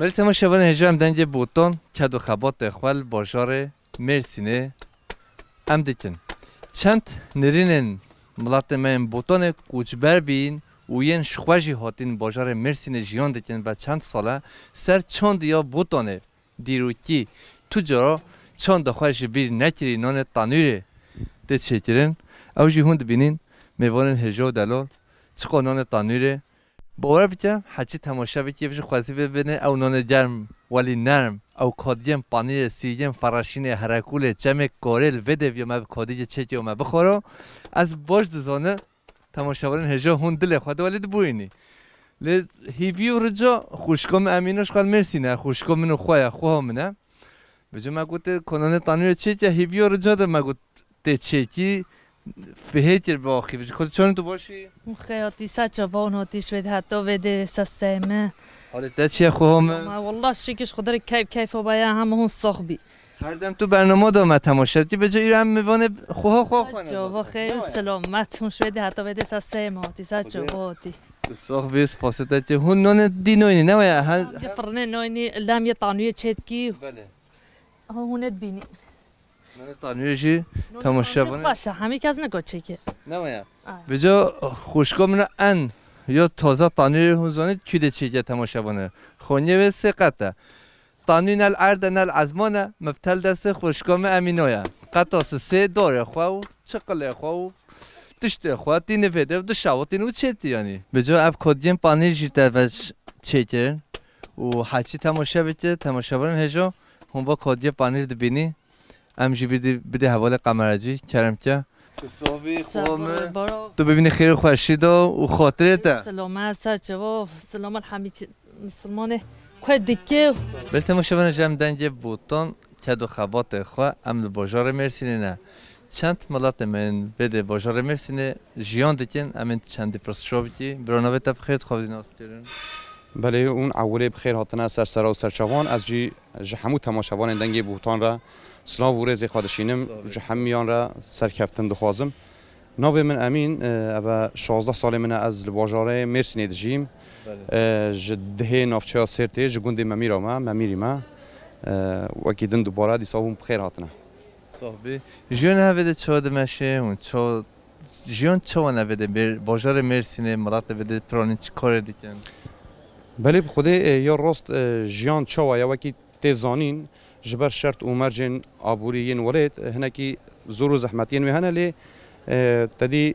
ولی تماشاوان هجام دنگ بوتون کدو خبات خوال بازار مرسینه ام دیکن چند نرینن ملت من بوتون کوچبر بین و ین شخواجی هاتین بازار مرسینه جیان دیکن و چند ساله سر چند یا بوتونه دیروکی تجارا چند دخواهش بیر نکری نان تانوره ده چکرن او جی هند بینین میوانن هجا دلال چقا نان تانوره باور بکنم حچی تماشا بکنی بشه خواستی ببینه او نان گرم ولی نرم او کادیم پانیر سیگیم فراشین هرکول چمک کارل وده یا ما کادی چکی و ما بخورم از باش دزانه تماشاورن هجا هون دل خواهد ولی دبوینی لی هیویو رجا خوشکام امینوش خال مرسینه خوشکام منو خواه منه بجا ما گوته کنانه تانویر چکی هیویو رجا ده ما گوته چکی فهیتر باقی بجا خود چون تو باشی؟ خیاطی سچا بان هاتیش بده حتی بده سسیمه حالت ده چیه خواه والله شکش خود کیف و باید همه هون ساخ بی هر دم تو برنامه دام تماشا که بجا ایران میوانه خواه خانه جواب خیر سلامت هون شده حتی بده سسیمه هاتی سچا باتی ساخ بیس پاسته که هون نان دینوینی نه ویا یه فرنه نوینی لام یه تانوی چتکی بله هونت بینی نان تانویجی تماشا بانه باشه همه کس نگاه چکه نه ویا بجا خوشگاه من ان یا تازه تانوی هون زانید کیده چیکه تماشا بانه خونیه و سقطه تانوی نل ارد نل ازمانه مبتل دست خوشگاه امینویا قطعه سه داره خواهو چقله خواهو تشته خواهد دینه فیده و دشاوتین و چیتی یعنی بجا اب کدیم پانیر جیرتر و چیکر و حچی تماشا بکه تماشا برن هجا هم با کدیم پانیر دبینی امجی بده حوال قمرجی کرم که صحبی خوامه تو ببینی خیر خوشید و خاطرته سلامت سر جواب سلامت حمید مسلمانه کوه دکه بل تماشا برن جمع دنگ بوتان کدو خبات خواه امن بازار مرسینه نه چند ملت من بده بازار مرسینه جیان دکن امن چندی پرستشو بکی برانوه تا بخیر خواه دین آستیرن بله اون اوله بخیر هاتنه سرسرا و سرچوان از جی همو تماشاوان دنگ بوتان را سلام و رزق خودشینم همیان را سرکفتن دخوازم ناو من امین و 16 سال من از بازار مرسینه دجیم جده نافچه سرته جگوند ممیری ما وکیدن دوباره دیساهم بخیر هاتنه صاحبی جیان هفته چه دمشه و چه جیان چه ونفده بازار مرسینه ملت بده پرانی چه کار دیکن بله خدا یا راست جیان چه و یا وکی تزانین جبر شرط عمرجن عبوریین ورد هنکی زور و زحمتین مهنه لی تدی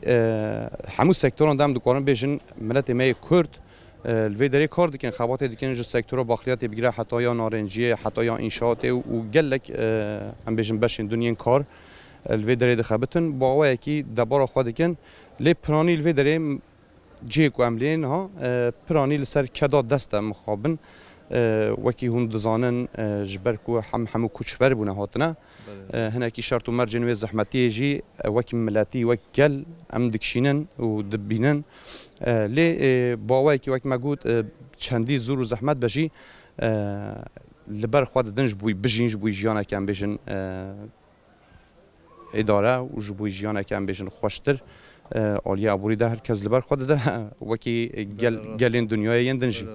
همو سکتوران دام دکارن بیشن ملت مای کرد الویدری کار دیکن خبات دیکن جو سکتور باخلیات بگیره حتی یا نارنجیه حتی یا انشاءات و گلک هم بیشن بشین دنیای کار الویدری دخابتن با وای کی دبار خود دیکن لی پرانی الویدری جیک و عملین ها پرانی لسر کداد دست مخابن وکی هون دزانن جبر کو همو کوچبر بونه هاتنه هناکی شرط و مرجن و زحمتی جی وکی ملاتی وکل ام دکشینن و دبینن لی باوی کی وکی مگود چندی زور و زحمت بجی لبر خود دنج بوی بجینج بوی جیانه کم بجن اداره و جبوی جیانه کم بجن خوشتر آلیا عبوری ده هر کس لبر خود ده وکی گلین دنیای یندنجی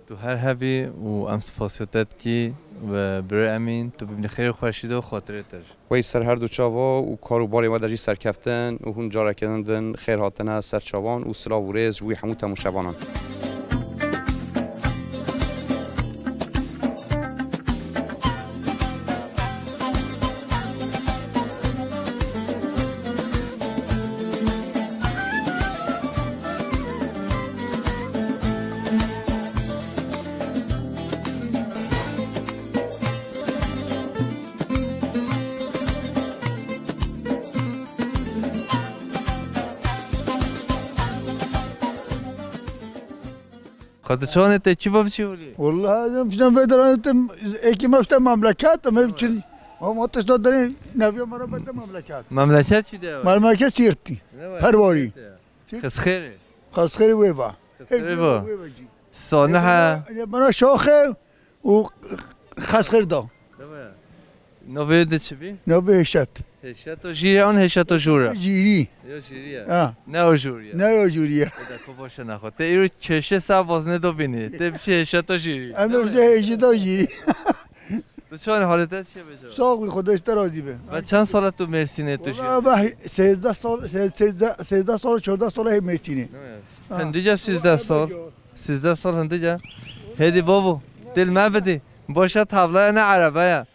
تو هر هبی و ام سپاسیتت کی و برای امین تو ببینی خیر خوشید و خاطرت داشت وی سر هر دو چاوا و کاروباری ما درجی سرکفتن و هون جارا کردن خیر هاتنه سر چاوان و سلا و ریز وی همو تماشاوانان خاطر چون تکی با چی ولی؟ والله فينا فدران اكي ما فتا مملكات ما بتشري ما تصدر درين نبي مرة بده مملكات مملكت چی ده؟ مملكات سيرتي پرواري خسخيري خسخيري ويبا خسخيري صانعها بنا شاخه و خسخير دا نوبه ده چی بی؟ نوبه هشت هشتو جیره آن هشتو جوره جیری یا جیریه آه نه او جوریه نه یا جوریه بده تو باشه نخواد ته ایرو کشه سب وزنه دو بینی ته بچه هشتو جیری اما افته هشتا جیری تو چون حالتت چیه بجا؟ ساقی خدایش راضی به و چند سالت تو مرسینه تو والله جیری؟ به 13 سال 14 سال هی مرسینه هندیجا 13 سال 13 سال هندیجا هدی بابو دل ما بدی باشه تابلای نه عربه یا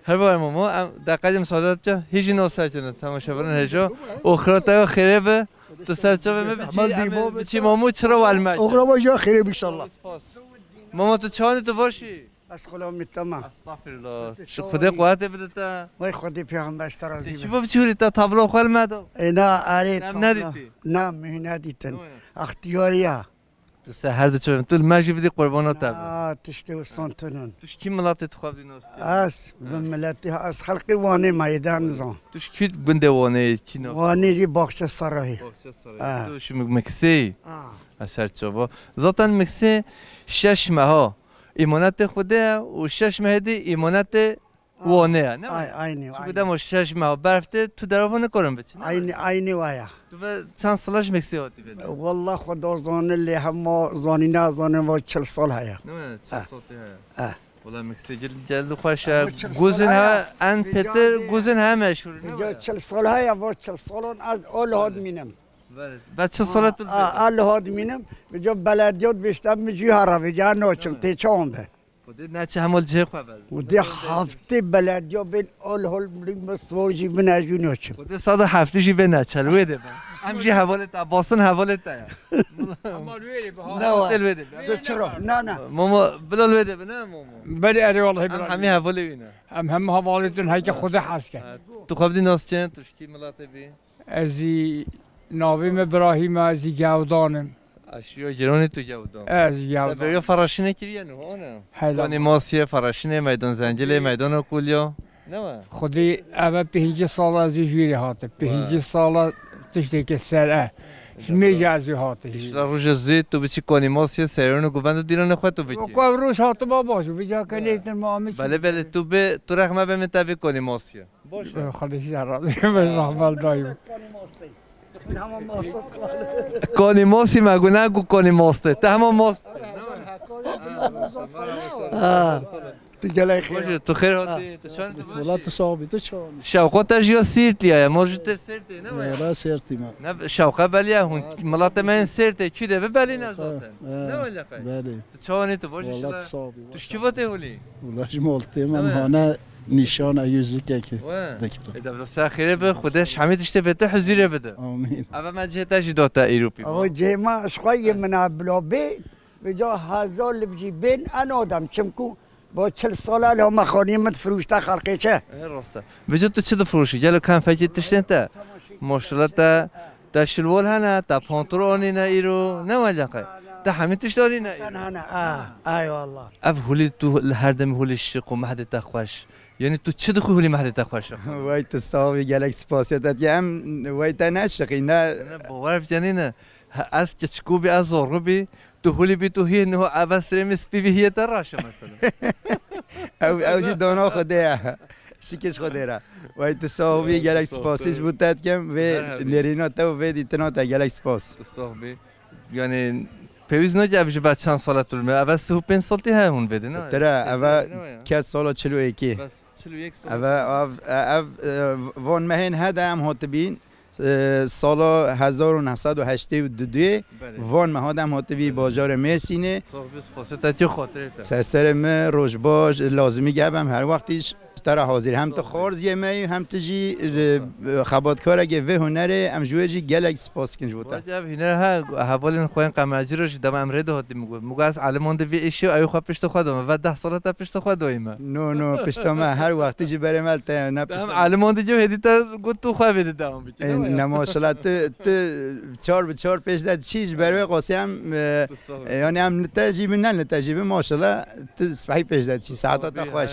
هر بار ماما دقیقا مساعدت جا هیچی نوسر جنه تماشا برن هجا اخراتا خیره به تو سرچا به بچی مامو چرا والمج اخرا باشه خیره بیشالله ماما تو چانه تو باشی از خدا میتونم استغفرالله خدا قوت بده تا وای خودی پیامبرش ترازی کی باب چوری تا تابلو خال مدو نه آره نم ندیدی نه می ندیدن اختیاریه تو سحر دو چون تو ماجی بدی قربانات تا تشتی و سنتونن توش کی ملات تو خواب دینوس از به ملتی از خلقی وانی میدان زن توش کی گنده وانه کی نو وانی جی باخچه سرایی توش مکسی اثر چوبا ذاتن مکسی 6 ماه ایمانت خوده و 6 ماه دی ایمانت وانه نه عینی تو بودم 6 ماه برفته تو درافون کارم بچین عینی وایا تو چند سالش مکسی هاتی بده والله خدا زان اللي هم زانی نه زانی و 40 سال هیا نه چه صوتی ها والله مکسی جلد خوش گوزن ها ان پتر گوزن ها مشهور جا 40 سال هیا و 40 سالون از اول هاد مینم بعد چه سالت بود اول هاد مینم بجا بلدیات بیشتر میجی هرا بجا نوچم تی چونده خودت نه چه همول جه خبر ودي هفته بلدیا بین اول هول بریم بسوجی بین اجو نوچم خودت 107 جی به نه چلوه ده همجی حوالت باسن حوالت تا نه دل بده تو چرا نه ماما بلال بده نه ماما بله اره والله هم برای همین حواله بینه هم حوالتون هایی که خدا حس کرد تو خواب دی ناس چند توش کی ملاته بی ازی ناویم ابراهیم ازی گودانم اشیا گرانی تو گودان از بریا گودان فراشینه کریه نه آنه حالا کانی ماسیه فراشینه میدان زنجله میدان کولیا نه خودی اول به هیچ سال از جوری هاته به هیچ سال تشتی که سره میگه از هاته اشلا روز زید تو بچی کانی ماسیه سرانو گوبند دیران خود تو بکی و روز هاته با باشو بجا کنیتن ما میشه بله تو رقمه به من تبی کانی ماسیه باشه خودش در راضی به رحمت دایم کانی ماسی مگو نگو کانی ماسته ته همه ماست تو گلای خیر باشه تو خیر هاتی تو چان تو باشی والله تصابي تشون شوقات جیا سیرت لیا موجود سرته نه لا سيرتي ما نه شوقه بلیا هون ملات من سرته کی ده بلی نزاتن نه ولا قای بالي تو چانی تو باشی والله شلا تصابي تو شکیواته هولی والله جمالتي من هنا نشان يوزك كي واه ذكر ایدا بس خیره به خودش حمید اشته بده حضوره بده امين اما من جهت جداتا ایروپی او جیما اشخای من بلابی بجا هزار لبجی بین ان آدم چمکو با 40 ساله لهم خانیمت فروشته خلقی چه راسته بجد تو چه دو فروشی گلو کم فکر تشتن تا ماشاءالله تا شلوال هنه تا پانترونی نه ایرو نه ولی قای تا همین تشتاری نه ایرو انا ای والله اف هولی تو هر دم هولی شق و مهد تخوش یعنی تو چه دخوی هولی مهد تخوش وای تصاوی گلک سپاسیت هم وای تا نشقی نه باور جنی نه از کچکو بی از زورو بی تو هولی بی تو هی نه عوض رمس بی هی تراشه مثلا او جی دانا خوده شکش خوده را وای تصاوی گلک سپاسیش بودت کم و لرینا تو و دیتنا تا گلک سپاس تصاوی یعنی پیوز نجا بیش بعد چند سال طول می اول 35 سالتی همون بده نه ترى اوا كات سالا 41 بس 41 سال اوا وان مهن هذا هم هاتبين سالا 1982 وان مهادم هاتبی باجار مرسینه صحبت خاطرت سر من روشباش لازمی گبم هر وقتیش ترى حاضر هم تو خارزی می هم تجی خباتکار اگه و هنره ام جوجی گلک سپاس کنج بوده جاب هنر ها حوالین خوین قماجی روش دم امره ده هاتی میگه از علمان ده وی ایشو ایو خو پشت خودم و 10 سال تا پشت خودم نو پشت ما هر وقتی جی برم مال نه پشت علمان ده جو هدی تا گفت تو خو بده دام نه ماشاءالله تو 4 به 4 پیش داد چیز برای قاسم یعنی هم نتاجی من نتاجی ماشاءالله تو صحیح پیش داد چی ساعات خوش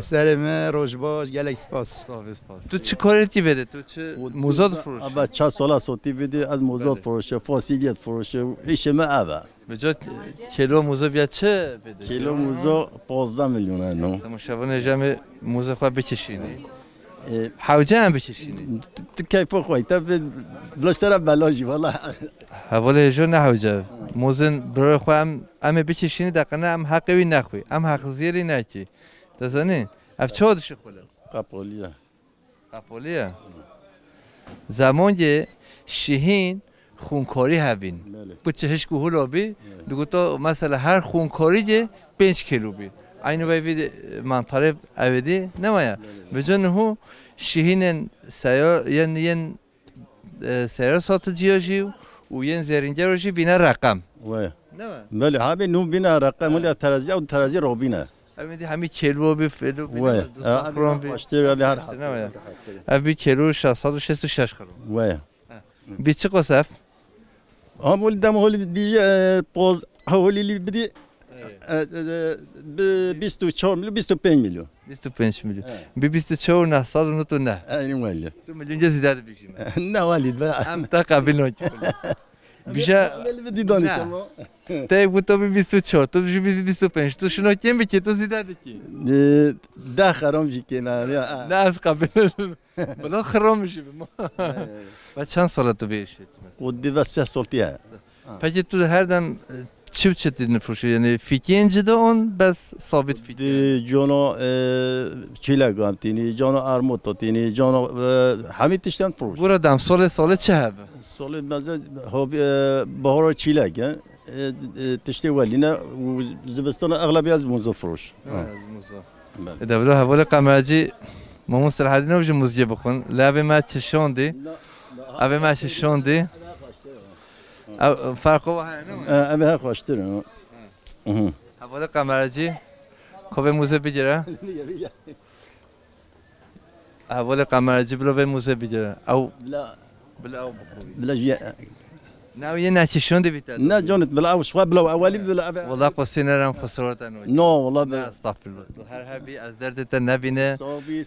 سر من روشباش گلک سپاس تو چه کاری بده تو چه موزاد فروش ابا 4 سال صوتی بده از موزاد فروشه فاسیلیت فروشه هیچ ما ابا بجا کیلو موزه بیا چه بده کیلو موزه 15 میلیون نو مشابه جمع موزه خو بکشینی حوجه هم بچشینی كيف خوي تبي بلاش ترى بلاجي والله حواله جو نه حوجه موزن برای خو ام بچشینی دقیقا ام حقی نخوی ام حق زیری نکی دزنی اف چه دش خوله قابوليه قپولیه زمانی شهین خونکاری هبین بود چهش کوهلا بی دو تا مثلا هر خونکاری جه 5 کیلو بی aynı böyle mantarı evde ne var ya bütün o şehrin seyahat yani seyahat satıcıya و ين زرینجه روشی بینه رقم وي نه بله هابي نو بينا رقم ولا ترازي او ترازي رو بينا همین همین کیلو بی فلو بی وي خرم بی اشتري هذه هر نه ابی کیلو 666 خرم وي بی چه قصف هم ولدم هو اللي بيجي بوز هو اللي بدي ب 24 مليون 25 مليون 25 milyon. Bir 24 نه صد و تو نه. اي ولا 2 milyon زیاده بشیم. نه والد بقى هم تقابل نوچ. بیشتر اللي بدي دوني سما ته بوتو بی 24 تو بی 25 تو شنو کیم بکی تو زیاده کی. ده خرام جي کنار نه از قبل بلا خرام میشه ما. و چند سال تو بیشید؟ ودي بس سولتيها پس تو هر دم چی چی فروشی یعنی فیکینج ده اون بس ثابت فیک. دي جونو چیلا قامتيني جونو ارموتوتيني جونو همه تشتن فروش برو دم سال چه هب؟ سال مثلا هو بهار چیلا كان تشتي ولينا وزبستان اغلبيه از موزه فروش ده برو حواله قمرجی ما مصطلح دینا وجه موزه بخون لعبه ما چشوندی ابي ما چشوندی فرق هو ابي ها خوشتر حواله قمرجی خوب موزه بگیره حواله قمرجی برو به موزه بگیره او بلا او بلا نه یه نچشوندی بیت نه جونت بلا او شو بلا اولي بلا والله قصينا خسرت انا نو والله استغفر الله تو هر هبی از دردت نبینه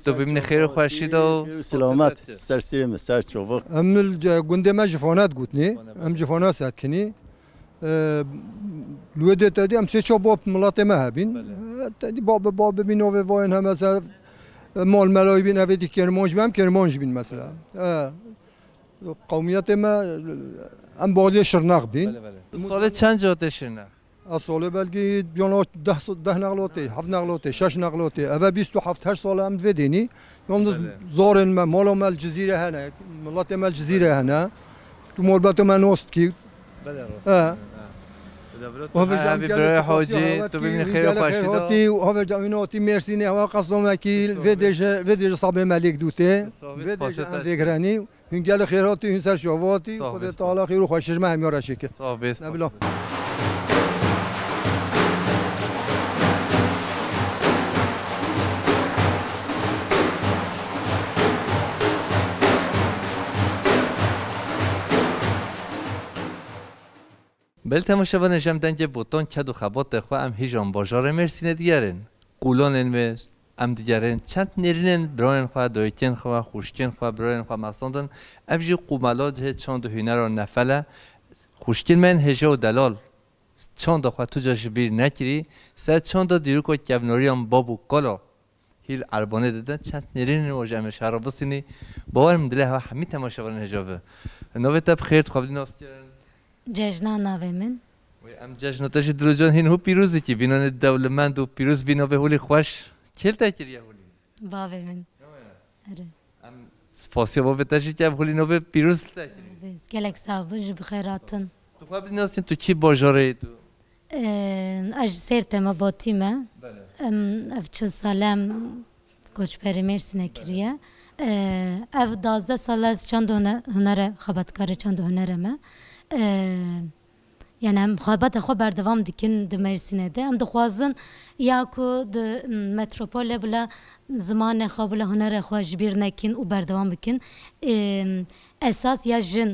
تو ببین خیر و خورشید و سلامت سرسير مسار شوفك ام الجندما جفونات قوتني ام جفونات ساتكني الودة تادي ام سيشو باب ملاطي ما هبين تادي باب بينو وين هم مثلا مال ملاي بين افيدي كرمانج بين مثلا قوميات ما ام بادی شرناق بین. سال چند جاده شرناق؟ سال بلگی جانو 10 نقلاتی، 7 نقلاتی، 6 نقلاتی. اول 27 سال هم دویدینی. یعنی زارن ما مالو مال جزیره هنه، ملت مال جزیره هنه. تو مربوط من است کی؟ بله. و همی برای حاجی تو ببین خیر و خورشید و همی جامیناتی مرسینی هوا قصدم کی ودیج صابر ملک دوته ودیج دیگرانی هنگال خیراتی هنسر شواتی خود تعالی خیر و خوشش ما همیار شکر صابس نبلا بل تماشاوان نشم دنگ بوتان کد و خبات خو ام هیجان باجار مرسینه دیگرن قولان انوست ام دیگرن چند نرینن بران خو دایکن خو خوشکن خو بران خو مساندن افجی قومالات هه چند هنر و نفله خوشکن من هجا و دلال چند خو تو جاش بیر نکری سر چند دیرو کو کبنوریام بابو کالا هیل عربانه دادن چند نرینن و جمع شهر بسینی باورم دله ها همی تماشاوان هجابه نوبت بخیر قبل ناس جشنا ناوه من ام جشناتش دروجان هین هو پیروزی کی بینان دولمند و پیروز بینا به هولی خوش کل تکریه هولی بابه من اره ام سپاسی بابه تشی که هولی نو به پیروز تکریه بس گلک سابج بخیراتن تو خواب دیناستین تو کی باجاره تو اج سرت ما باتیمه اف چه سالم کوچپری مرسینه کریه اف 12 سال از چند هنر خبرکار چند هنرمه یعنی هم خبرت خو بردوام دیکن د مرسینه ده هم دخوازن یا کو د متروپول بلا زمان خو بلا هنر خو جبیر نکن و بردوام بکن اساس یا جن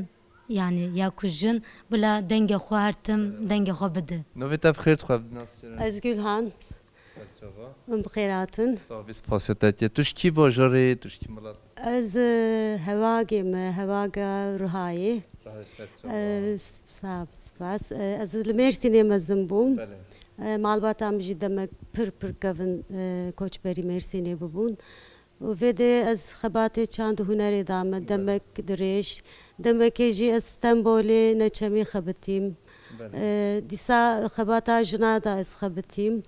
یعنی یا کو جن بلا دنگ خو هرتم دنگ خو بده نوبت بخیر خواب دیناستین از گلهان من بخیراتن سابس پاسی تاتی توش کی باجاره توش کی ملات از هواگا روحایی سپاس از المرسینه مزنبوم معلومات هم جدا پر کفن کوچبری مرسینه ببون وفيدي از خباتي چاند هنري دام دمك دريش دمك يجي استنبولي نچمي خبتيم ديسا خباتا جنادا از خبتيم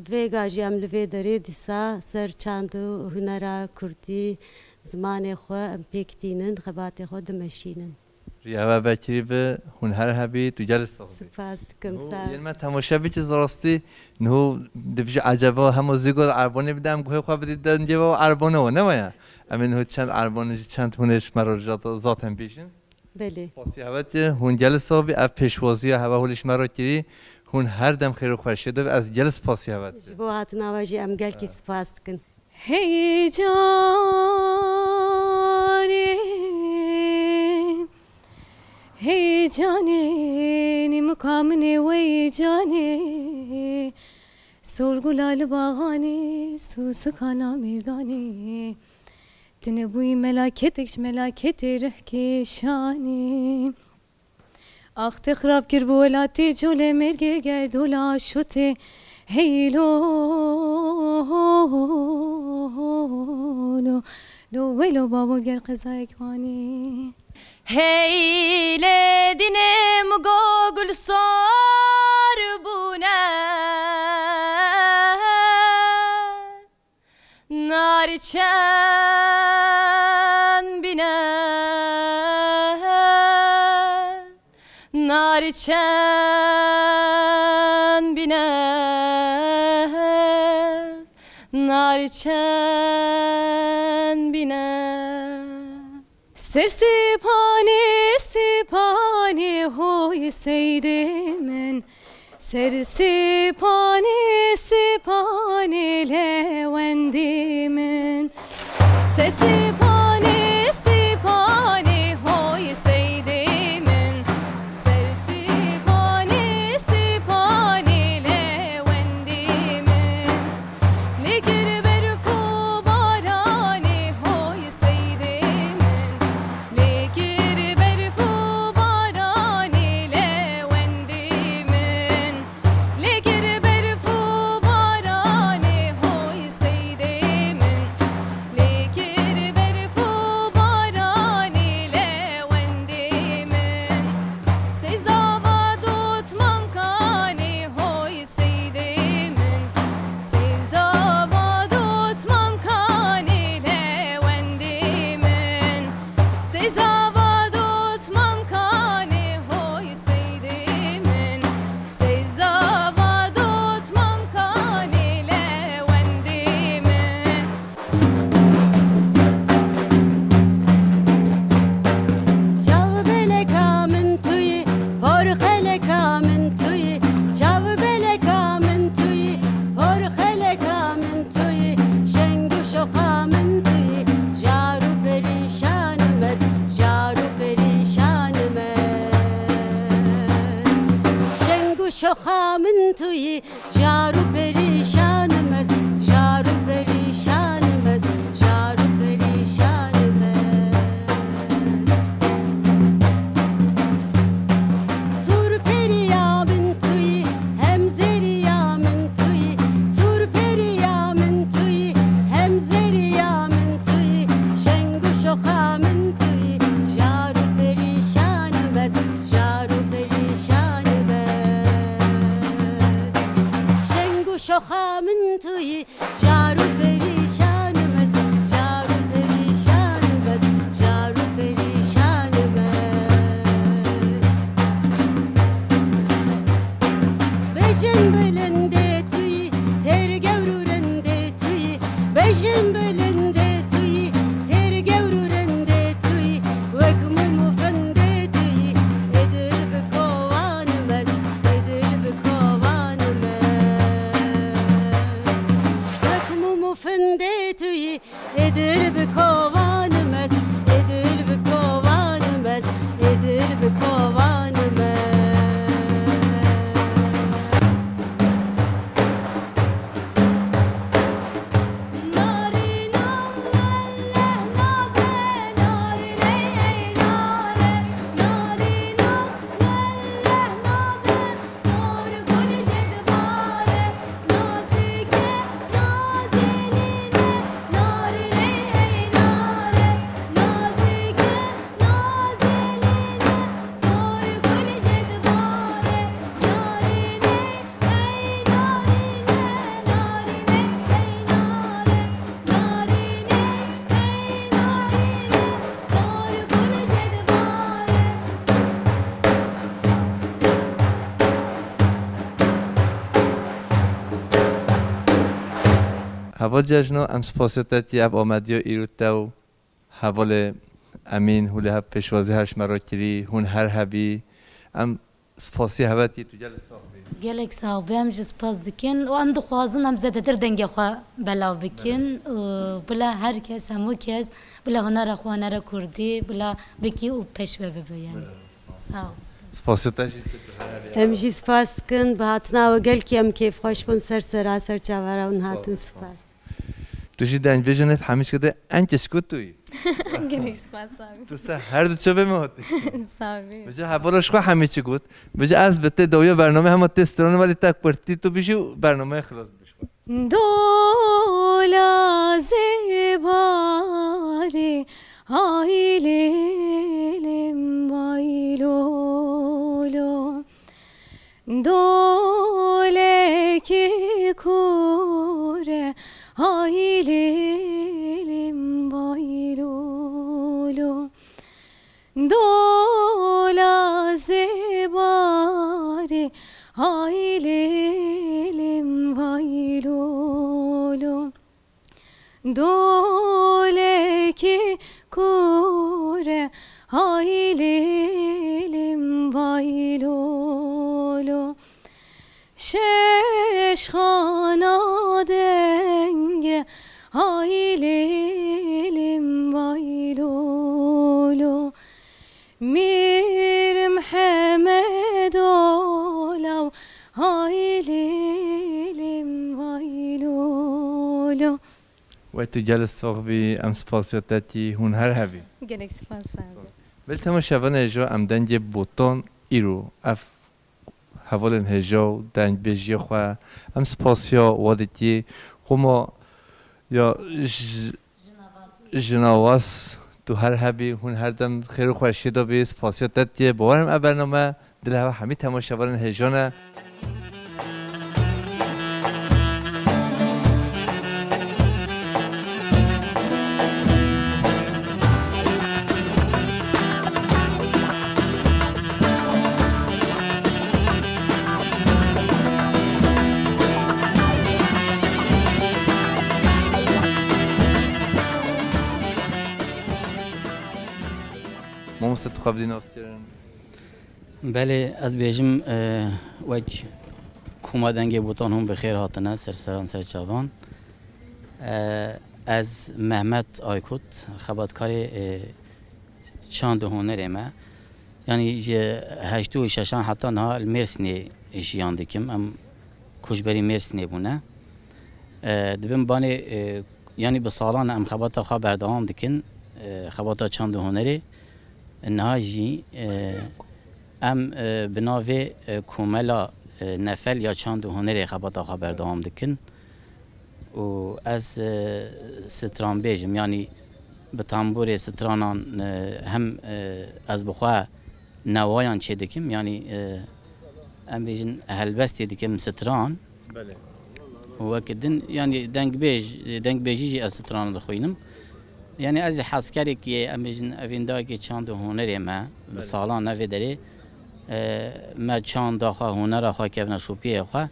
فيغا جيام لفي دري ديسا سر چاند هنرا كردي زمان خو ام بيكتينن خباتي خو دمشينن رياوه بكري به هنر هبي تو جلسه سپاس دکم سا یعنی من تماشا بیچ زراستی نه دبج عجبا هم زیگل عربانه بدم گوه خواه بدید دنجه و عربانه و نمایا امین هو چند عربانه چند هنرش مرا ذاتم بیشن بله پاسی هوت هون جلسه بی اف پیشوازی هوا هولش مرا کری هون هر دم خیر و خوش شده از جلس پاسی هوت جبو هاتنا واجی ام گل کی سپاس دکن هی جانی هی جانی مقامنی وی جانی سرگلال باغانی سوسکانا میرگانی تنبوی ملاکتش ملاکت رحکی شانی اخت خراب کر بولاتی جول مرگی گردولا شوته هیلو لو ویلو بابو گر قزای کوانی هیله دینم گل سار بونه نار چند بینه نار چند بینه نار چند بینه سر سپانی هوی سید من سر سپانی لوندی من سر سپانی هوی سید من سر سپانی لوندی من لگر برفو بارانی هوی سید من لگر برفو بارانی لوندی من لگر برفو بارانی هوی سید من لگر برفو بارانی لوندی من سزاوا دوت ممکانی هوی سید من سزاوا دوت ممکانی لوندی من سزاوا دوت ممکانی هوی سید من سزاوا دوت ممکانی لوندی من Çav beleka min tuyi, porxeleka min tuyi. Çav beleka min tuyi, porxeleka min tuyi. Şengu şoxa min tuyi, jaru perişanımız, jaru perişanımız. Şengu şoxa min tuyi, jaru perişanımız, jaru perişanımız, jaru perişanımız. Sur periya min tuyi, hem zeriya min tuyi. Sur periya min tuyi, hem zeriya min tuyi. Şengu şoxa min tuyi, jaru perişanımız, jaru perişanımız. Şengu şoxa min tuyi, jaru perişanımız, jaru perişanımız, jaru perişanımız. Beşin belinde tüy, ter gevrurende tüy. Beşin belinde tüy, ter gevrurende tüy. Vek mumu fende tüy, edil bi kovanımız, edil bi kovanımız. هوا جشنو ام سپاسیتتی اب آمدیو ایروتاو حوال امین هوله هب پیشوازی هش مرا کری هون هر هبی ام سپاسی هواتی تو جل صاحبی گلک صاحبی هم جز پاس دکن و ام دخوازن هم زده تر دنگ خوا بلاو بکن بلا هر کس همو کس بلا هنر خوا هنر کردی بلا بکی و پیشوه ببین ساو سپاسیتتی هم جی سپاس کن به هاتنا و گل که هم کیف خوش بون سر چاوره اون هاتن سپاس تو جی دنج بیجنه همیش کده انکش کد توی گلیک سپاس صاحبی تو سه هر دو چه بمهاتی صاحبی بجا حوالش خو همه چی گفت بجا از بته دویا برنامه هم تسترانه ولی تک پرتی تو بیشی برنامه خلاص بشو دولا زباری آیلیم بایلولو دوله کی کوره آیلیم بایلولو دولا زباری آیلیم بایلولو دوله کی کوره آیلیم بایلولو شش خانا دنگ آیلیم بایلولو میر محمد اولو آیلیم بایلولو و تو جلس صاحبی ام سپاسیتتی هون هر هبی گلیک سپاس صاحبی بل تمام شبان اجا ام دنج بوتون ایرو اف حوالن هجاو دنج بیجی خوا ام سپاسیا وادتی خما یا جناواس تو هر هبی هون هر دم خیر خوشی دا بی سپاسیتتی باورم اب برنامه دل هوا همی تمام شبان هجانه ما مستخب دین آستیرن بله از بیجم وج کومادنگ بوتان هم بخیر هاتنه سرسران سرچاوان از محمد آیکوت خبرکار چند هنر ما یعنی هشتو ششان حتی نه المرسنی جیان دکم ام کجبری مرسنی بونه دبیم بانی یعنی به سالان ام خبرتا خبر دوام دکن خبرتا چند هنری نهاجی ام بناوی کوملا نفل یا چند هنری خبرتا خبر دوام دکن و از ستران بیجم یعنی به تنبور سترانان هم از بخوا نوایان چه دکم یعنی ام بیجن هلبستی دکم ستران بله و کدن یعنی دنگ بیجی از ستران دخوینم یعنی از حسکری که ام بیجن اویندا که چند هنری ما سالان نوی داره ما چند داخل هنر خواهی که نشوپیه خواهی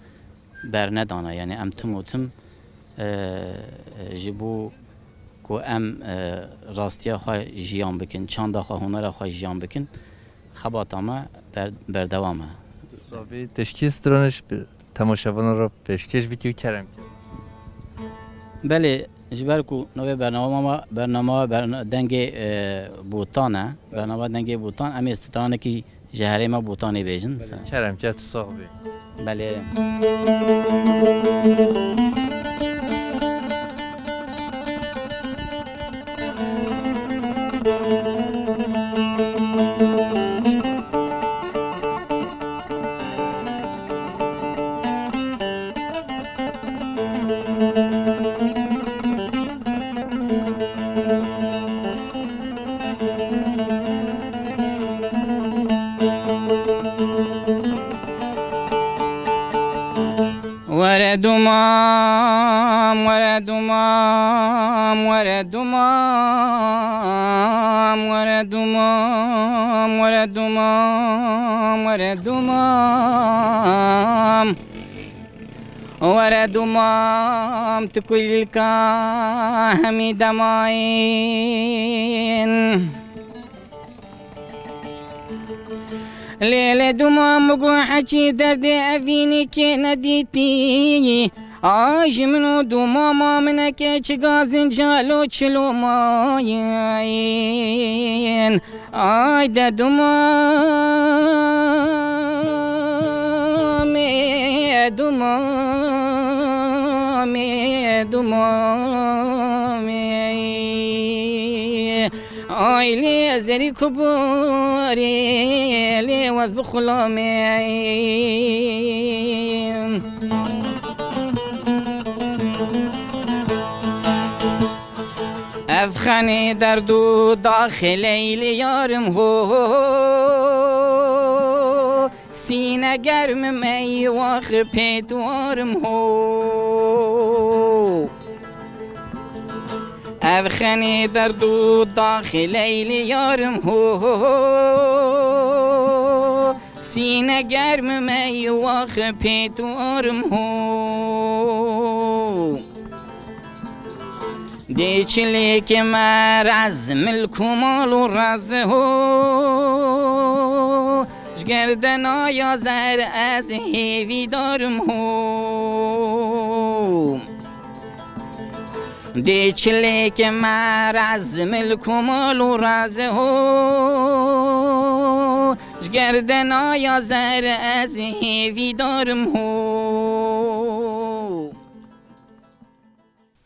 بر ندانه یعنی ام تم و تم جبو کو ام راستیا خواهی جیان بکن چند داخل هنر خواهی جیان بکن خباتا ما بردوامه صافی تشکیل سترانش تماشاوان را پیشکش بیتی و کرم بله جبر کو نوع برنامه دنگ بوتانه برنامه دنگ بوتان امی استرانه که جهره ما بوتانی بیجن کرم که تو صاحبی بله وردمام وردمام وردمام وردمام وردمام وردمام ورد مام تكل كاهمي دماين ليلة دمام مقو حكي درد أفيني كي نديتي آج منو دماما منك چگازن جالو چلو ماين آي دا دمامي دمامي دمامي آي لي زري كبوري لي واز بخلامي افخاني دردو داخلي ليارم هو سینه گرم می واخ پیدوارم هو افخاني دردو داخلي ليارم هو سینه گرم می واخ پیدوارم هو دیچلی که مر از ملک و مال و رزه هو جگردن آیا زر از هیوی دارم هو دیچلی که مر از ملک و مال و رزه هو جگردن آیا زر از هیوی دارم هو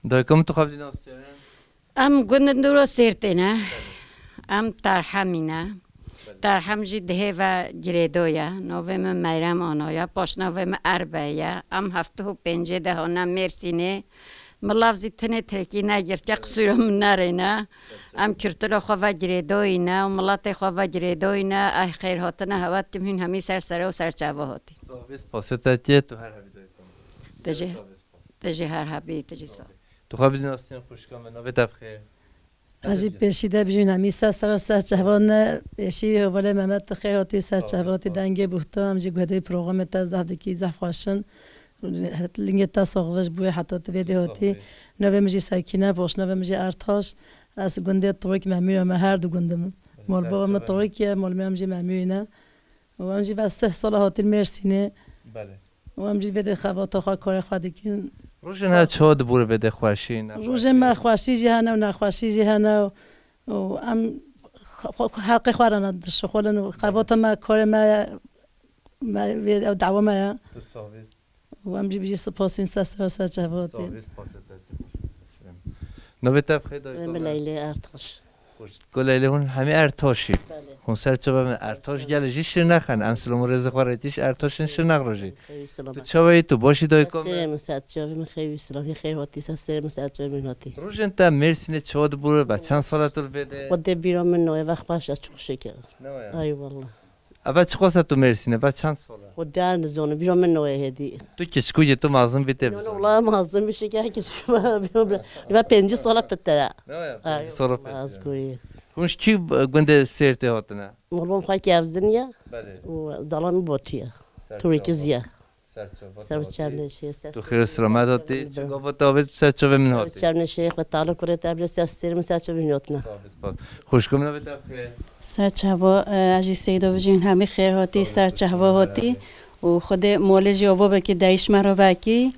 دایکم تو خواب دیناست چه؟ ام گندن درست ارتنه ام ترحمینه ترحم جی ده و گریدویا نویم میرم آنایا پاش نویم اربعیا ام هفته و پنجه دهانم مرسینه ملافزی تنه ترکی نگرد یک قصورم نرینه ام کرتر خواه گریدوینه و ملات خواه گریدوینه ای خیر هاتنه هوات تمهین همی سر و سرچاوه هاتی صحبیس پاسته تیه تو هر هبی دایکم تجه هر هبی تجه صحب تو خواب دیناستین خوشکام نوی تبخیر اجی پیشیده بیشون همیسته سر جوان پیشی ولی محمد خیر هاتی سر جواتی دنگه بوده همچی گوده پروگرام تا زفتی کی زف خواشن لینگ تا ساقوش بوی حتی تویده هاتی نوی مجی سکینه باش نوی مجی ارتاش از گنده طوری که مهمیره ما هر دو گنده مال بابا ما طوری که مال من مجی مهمیره و همچی بس 3 سال هاتی مرسینه و همچی بده خواه خواه کار خواهد کن روزن ها چه بوده بده خواشی نه روزن ما خواشی جهانه و نخواشی جهانه و ام حلقه خوارن درش خولن و خوات ما کار ما دعوا ما و ام جی بیشتر سپاس این سر جواتی نوبت بخیر دایکم لیلی ارتاش گلیلی هون همه ارتاشی هون سر چه بابن ارتاش گلجی شیر نخن امسلم رزق وارتیش ارتاش شیر نخروجی تو چه وی تو باشی دایکم سر مساعد چاوی مخیلی سلامی خیر هاتی سر مساعد چاوی هاتی روزن تا مرسینه چه بوده با چند سالت رو بده خود بیرون من نوع وقت باشه چوشی کرد ای والله اول چه قصد تو مرسینه با چند ساله خود دان زون بیرون من نوع هدی تو کشکوی تو مازن بیته نه والله مازن میشه که کشکو بیرون و 5 سال پتره سال از کوی هونش کی گنده سرته هاتنه مولم خواهی که افزنیه و دلان باتیه توریکیزیه سرچرنشه تو خیر سلامت هاتی چگاه با تابت سرچاوه من هاتی سرچرنشه خود تعالی کنه تبلیغ سر سرچاوه میاتنه خوشگم نبود بخیر سرچاوه اجی سیدا بجین همه خیر هاتی سرچاوه هاتی و خود مولجی آبا که دایش مرا بکی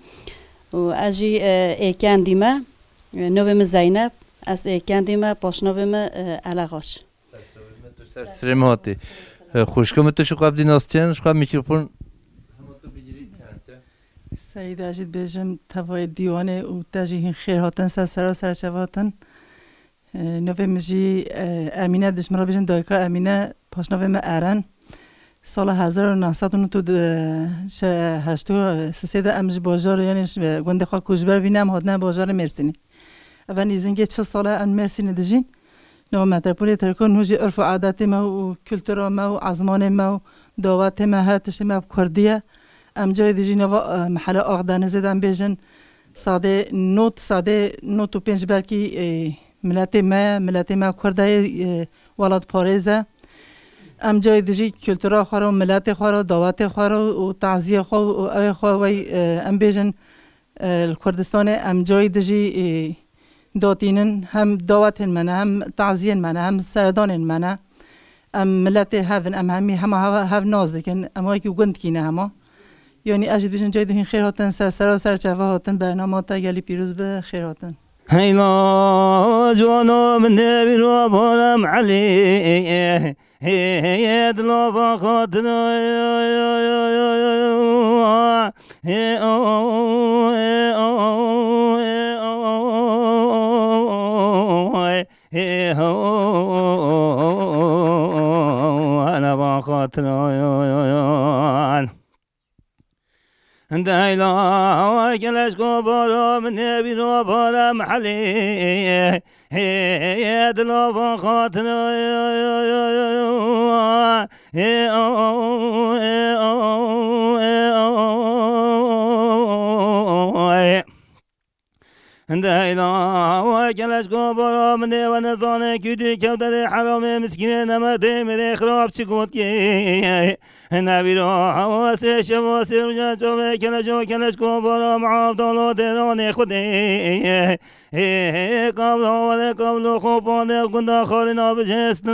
و اجی ایکندیمه نویم زینب از ایکندیمه پاش نویم علاقاش سرم هاتی خوشگم تو شو قبل دیناستین شو قبل میکروفون سعید اجید بیشم توای دیوانه و تجیه خیر هاتن سر سرچواتن نوی مجی امینه دشمرا بیشن دایکا امینه پاش نوی ارن سال 1998 سیده امج بازار یعنی گنده خواه کوچبر بینم هاتنه بازار مرسینی اول نیزینگه 4 ساله ام مرسینی دجین نو مترپولی ترکون نوجی عرف و عادت ما و کلتور ما و عزمان ما و دعوت ما هر تشت ما بکردیه ام جای دیجی نوا محل آقدان زدن بیشن ساده نوت و 5 بلکی ملت ما کردای ولاد پاریزه ام جای دجی کلتورا خواه و ملت خواه و دعوت خواه و تعزیه خواه و اوی خواه وی ام بیجن الکردستان ام جای دجی داتینن هم دعوت منه هم تعزیه منه هم سردان منه ام ملت هفن ام همی همه هف ناز دکن ام هایی که گند کینه همه یعنی اجد بیشن جای دهین خیر هاتن سر چفه هاتن برنامه تا گلی پیروز به خیر هاتن هیلا جوانو من نبیرو بارم علی هید لابا خاطر انا بخاطر دایلا کلاش کو بارم نبیرو بارم علی دلو با خاطر دایلا و کلاش کو بارم نه و نزانه کودی کودر حرام مسکین نمرد میره خراب چی گفت که نبیرو حواس شواس رجا چوه کلاش کو بارم عبدالله دران خودی قبل خوبانه گنده خالی نابجست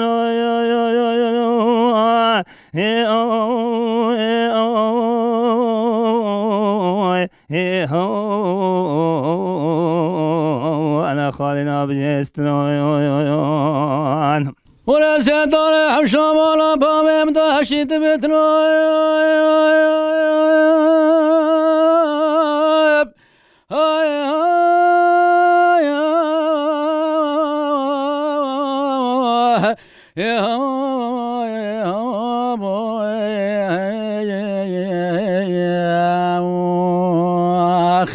انا خالی نابجست ولا سيطر حشام ولا بامم داشت بتروب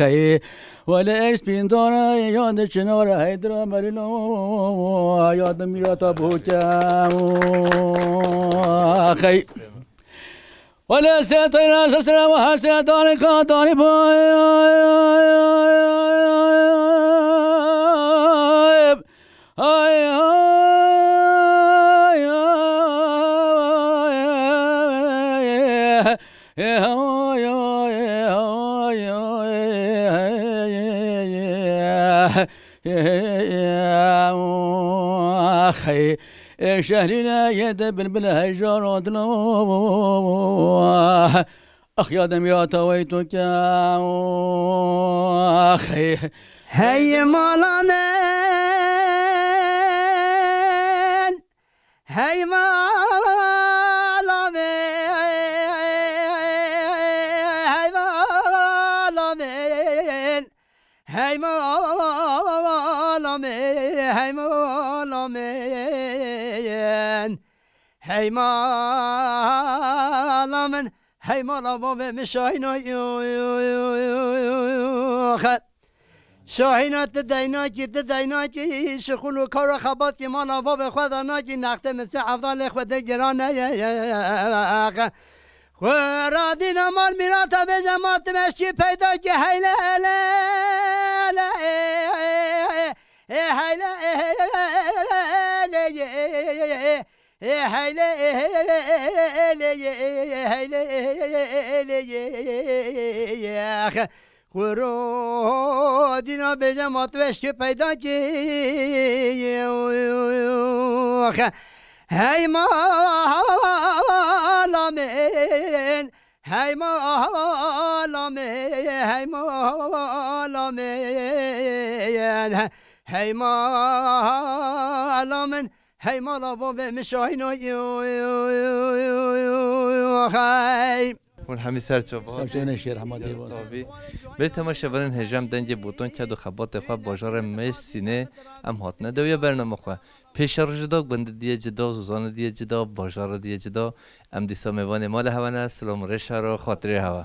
خي ولا ايش بين دورا ياد شنور هيدرا مرينو ياد ميراتا بوتا خي ولا سيطر سسرا وحسيطر كاطر بايب أخي شهرنا يد بلبل هجار ودلو أخ يا دم يا تويتك يا أخي هيا مالامين هيا مالامين هيا مالامين هي مالامن هي مالامن مشاهينو شاهينو تديناكي شخولو كارو خبات كي مالا باب خدا ناكي نخته مثل افضل خدا جرانه ورادينا مال ميراتا بجماعت مشكي پیدا كي هيلا ورودينا بجماعت مشكي پیدا كي هاي مالامين هاي مالامين هاي مالامين هاي مالامين هاي مالا بابا مشاهينو هاي والحمي سرچوبا سرچونه شیر حمادی بود بری تماشا برن هجام دنج بوتون کدو خبات خو بازار مرسینه ام هات ندویا برنامه خو پیش رجدا گند دیه جدا زوزان دیه جدا بازار دیه جدا ام دیسا میوان مال هوانه سلام رشا رو خاطر هوا